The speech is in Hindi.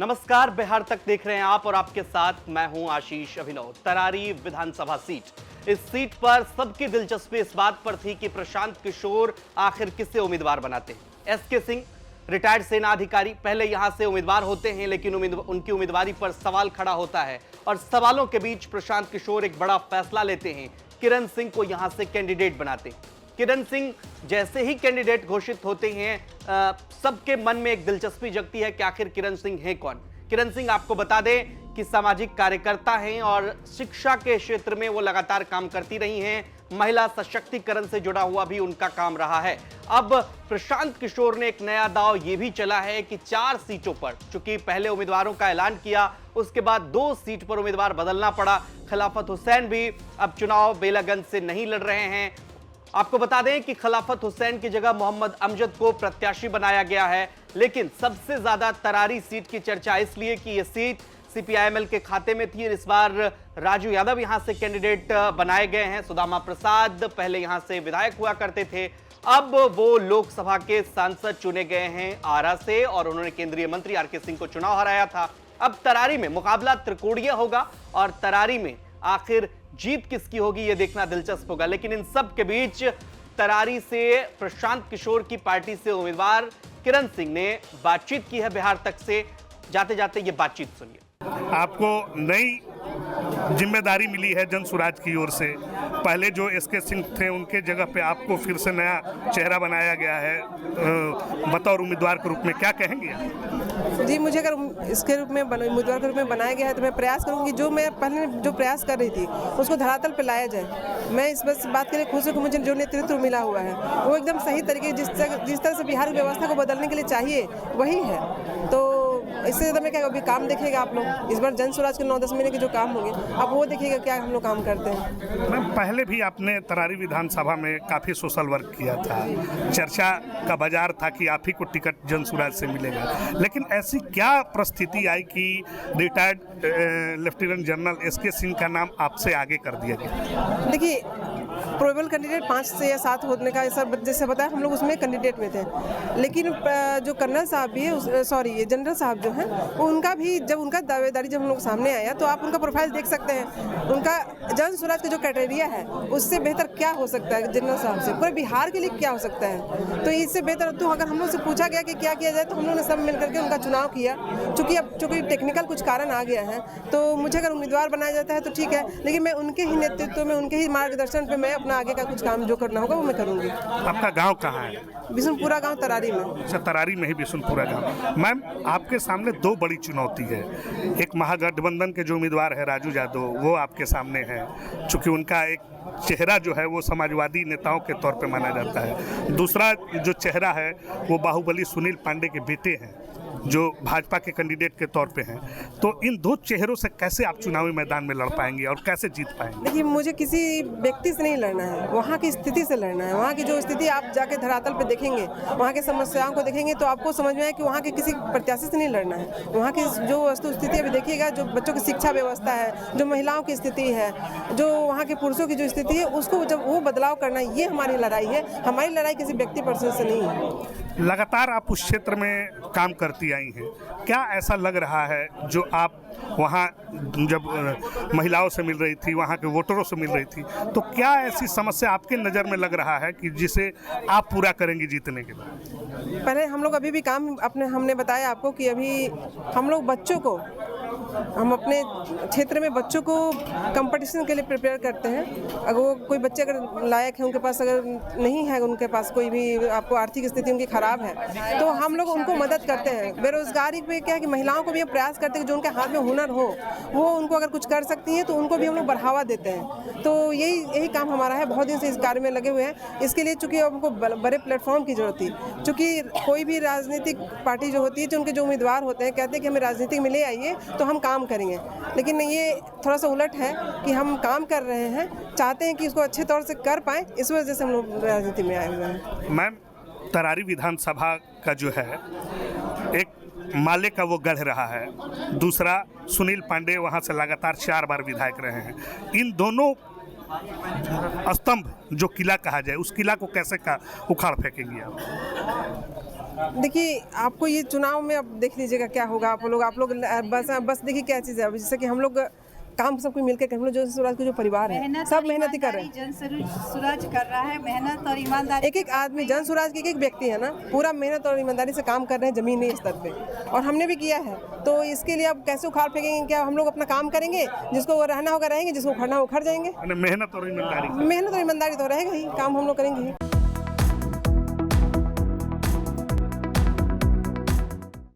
नमस्कार, बिहार तक देख रहे हैं आप और आपके साथ मैं हूं आशीष अभिनव। तरारी विधानसभा सीट, इस सीट पर सबकी दिलचस्पी इस बात पर थी कि प्रशांत किशोर आखिर किसे उम्मीदवार बनाते हैं। एसके सिंह रिटायर्ड सेना अधिकारी पहले यहां से उम्मीदवार होते हैं, लेकिन उनकी उम्मीदवारी पर सवाल खड़ा होता है और सवालों के बीच प्रशांत किशोर एक बड़ा फैसला लेते हैं, किरण सिंह को यहां से कैंडिडेट बनाते हैं। किरण सिंह जैसे ही कैंडिडेट घोषित होते हैं, सबके मन में एक दिलचस्पी जगती है कि आखिर किरण सिंह हैं कौन। किरण सिंह आपको बता दें कि सामाजिक कार्यकर्ता हैं और शिक्षा के क्षेत्र में वो लगातार काम करती रही हैं। महिला सशक्तिकरण से जुड़ा हुआ भी उनका काम रहा है। अब प्रशांत किशोर ने एक नया दांव ये भी चला है कि 4 सीटों पर, चूंकि पहले उम्मीदवारों का ऐलान किया, उसके बाद 2 सीट पर उम्मीदवार बदलना पड़ा। खिलाफत हुसैन भी अब चुनाव बेलागंज से नहीं लड़ रहे हैं। आपको बता दें कि खिलाफत हुसैन की जगह मोहम्मद अमजद को प्रत्याशी बनाया गया है, लेकिन सबसे ज्यादा तरारी सीट की चर्चा इसलिए कि यह सीट सीपीआईएमएल के खाते में थी। इस बार राजू यादव यहां से कैंडिडेट बनाए गए हैं। सुदामा प्रसाद पहले यहां से विधायक हुआ करते थे, अब वो लोकसभा के सांसद चुने गए हैं आरा से और उन्होंने केंद्रीय मंत्री आरके सिंह को चुनाव हराया था। अब तरारी में मुकाबला त्रिकोणीय होगा और तरारी में आखिर जीत किसकी होगी यह देखना दिलचस्प होगा। लेकिन इन सब के बीच तरारी से प्रशांत किशोर की पार्टी से उम्मीदवार किरण सिंह ने बातचीत की है बिहार तक से। जाते जाते ये बातचीत सुनिए। आपको नई जिम्मेदारी मिली है जन स्वराज की ओर से। पहले जो एसके सिंह थे उनके जगह पे आपको फिर से नया चेहरा बनाया गया है बतौर उम्मीदवार के रूप में, क्या कहेंगे? जी, मुझे अगर इसके रूप में उम्मीदवार के रूप में बनाया गया है तो मैं प्रयास करूंगी जो मैं पहले जो प्रयास कर रही थी उसको धरातल पर लाया जाए। मैं इस बात के लिए खुश हूँ कि मुझे जो नेतृत्व मिला हुआ है वो एकदम सही तरीके जिस तरह से बिहार की व्यवस्था को बदलने के लिए चाहिए वही है। तो इससे ज़्यादा मैं क्या, अभी काम देखिएगा आप लोग, इस बार जन स्वराज के 9-10 महीने के जो काम होंगे आप वो देखिएगा क्या हम लोग काम करते हैं। मैम, पहले भी आपने तरारी विधानसभा में काफ़ी सोशल वर्क किया था, चर्चा का बाजार था कि आप ही को टिकट जन स्वराज से मिलेगा, लेकिन ऐसी क्या परिस्थिति आई कि retired lieutenant general S K Singh का नाम आपसे आगे कर दिया गया? देखिए, प्रोबेबल कैंडिडेट 5 से या 7 होने का ऐसा जैसे बताया, हम लोग उसमें कैंडिडेट में थे, लेकिन जो कर्नल साहब भी है, सॉरी ये जनरल साहब जो हैं, उनका भी जब उनका दावेदारी जब हम लोग सामने आया तो आप उनका प्रोफाइल देख सकते हैं। उनका जन स्वराज का जो क्राइटेरिया है उससे बेहतर क्या हो सकता है जनरल साहब से, पूरे बिहार के लिए क्या हो सकता है। तो इससे बेहतर तो अगर हम लोग से पूछा गया कि क्या किया जाए तो हम लोग ने सब मिल करके उनका चुनाव किया। चूँकि टेक्निकल कुछ कारण आ गया है तो मुझे अगर उम्मीदवार बनाया जाता है तो ठीक है, लेकिन मैं उनके ही नेतृत्व में, उनके ही मार्गदर्शन पे मैं अपना आगे का कुछ काम जो करना होगा वो मैं करूँगी। आपका गाँव कहाँ है? बिशुनपुरा गाँव तरारी में। अच्छा, तरारी में ही बिशुनपुरा गाँव। मैम, आपके सामने 2 बड़ी चुनौती है। एक महागठबंधन के जो उम्मीदवार है राजू यादव, वो आपके सामने है, चूँकि उनका एक चेहरा जो है वो समाजवादी नेताओं के तौर पे माना जाता है। दूसरा जो चेहरा है वो बाहुबली सुनील पांडे के बेटे हैं जो भाजपा के कैंडिडेट के तौर पे हैं। तो इन 2 चेहरों से कैसे आप चुनावी मैदान में लड़ पाएंगे और कैसे जीत पाएंगे? देखिए, मुझे किसी व्यक्ति से नहीं लड़ना है, वहाँ की स्थिति से लड़ना है। वहाँ की जो स्थिति आप जाके धरातल पे देखेंगे, वहाँ की समस्याओं को देखेंगे तो आपको समझ में आए कि वहाँ के किसी प्रत्याशी से नहीं लड़ना है। वहाँ की जो वस्तु स्थिति अभी देखिएगा, जो बच्चों की शिक्षा व्यवस्था है, जो महिलाओं की स्थिति है, जो वहाँ के पुरुषों की जो स्थिति है, उसको जब वो बदलाव करना है, ये हमारी लड़ाई है। हमारी लड़ाई किसी व्यक्ति पर्सन से नहीं है। लगातार आप उस क्षेत्र में काम करती आई हैं, क्या ऐसा लग रहा है जो आप वहाँ जब महिलाओं से मिल रही थी, वहाँ के वोटरों से मिल रही थी, तो क्या ऐसी समस्या आपके नज़र में लग रहा है कि जिसे आप पूरा करेंगी जीतने के बाद? पहले हम लोग अभी भी काम हमने बताया आपको कि अभी हम लोग बच्चों को, हम अपने क्षेत्र में बच्चों को कंपटीशन के लिए प्रिपेयर करते हैं। अगर वो कोई बच्चे अगर लायक है, उनके पास अगर नहीं है, उनके पास कोई भी, आपको आर्थिक स्थिति उनकी ख़राब है, तो हम लोग उनको मदद करते हैं। बेरोजगारी पे क्या है कि महिलाओं को भी हम प्रयास करते हैं कि जो उनके हाथ में हुनर हो, वो उनको अगर कुछ कर सकती हैं तो उनको भी हम लोग बढ़ावा देते हैं। तो यही काम हमारा है। बहुत दिन से इस कार्य में लगे हुए हैं। इसके लिए चूँकि हमको बड़े प्लेटफॉर्म की जरूरत थी, चूँकि कोई भी राजनीतिक पार्टी जो होती है, जो उनके जो उम्मीदवार होते हैं, कहते हैं कि हमें राजनीति में ले आइए तो हम काम करेंगे, लेकिन ये थोड़ा सा उलट है कि हम काम कर रहे हैं, चाहते हैं कि इसको अच्छे तौर से कर पाएँ, इस वजह से हम लोग राजनीति में आए हुए हैं। मैम, तरारी विधानसभा का जो है एक माले का वो गढ़ रहा है, दूसरा सुनील पांडे वहाँ से लगातार 4 बार विधायक रहे हैं। इन दोनों स्तंभ जो किला कहा जाए, उस किला को कैसे उखाड़ फेंकेंगे आप? देखिए, आपको ये चुनाव में अब देख लीजिएगा क्या होगा। आप लोग बस देखिए क्या चीज़ है। अब जैसे कि हम लोग काम सबको मिलकर हम लोग जो स्वराज का जो परिवार है सब मेहनत ही कर रहे हैं। जन स्वराज कर रहा है, मेहनत और ईमानदारी। एक आदमी जन स्वराज के एक व्यक्ति है ना, पूरा मेहनत और ईमानदारी से काम कर रहे हैं जमीनी स्तर पे, और हमने भी किया है। तो इसके लिए अब कैसे उखाड़ फेंकेंगे? क्या हम लोग अपना काम करेंगे, जिसको रहना होगा रहेंगे, जिसको उखड़ना उखड़ जाएंगे। मेहनत और ईमानदारी तो ईमानदारी तो रहेगा ही, काम हम लोग करेंगे ही।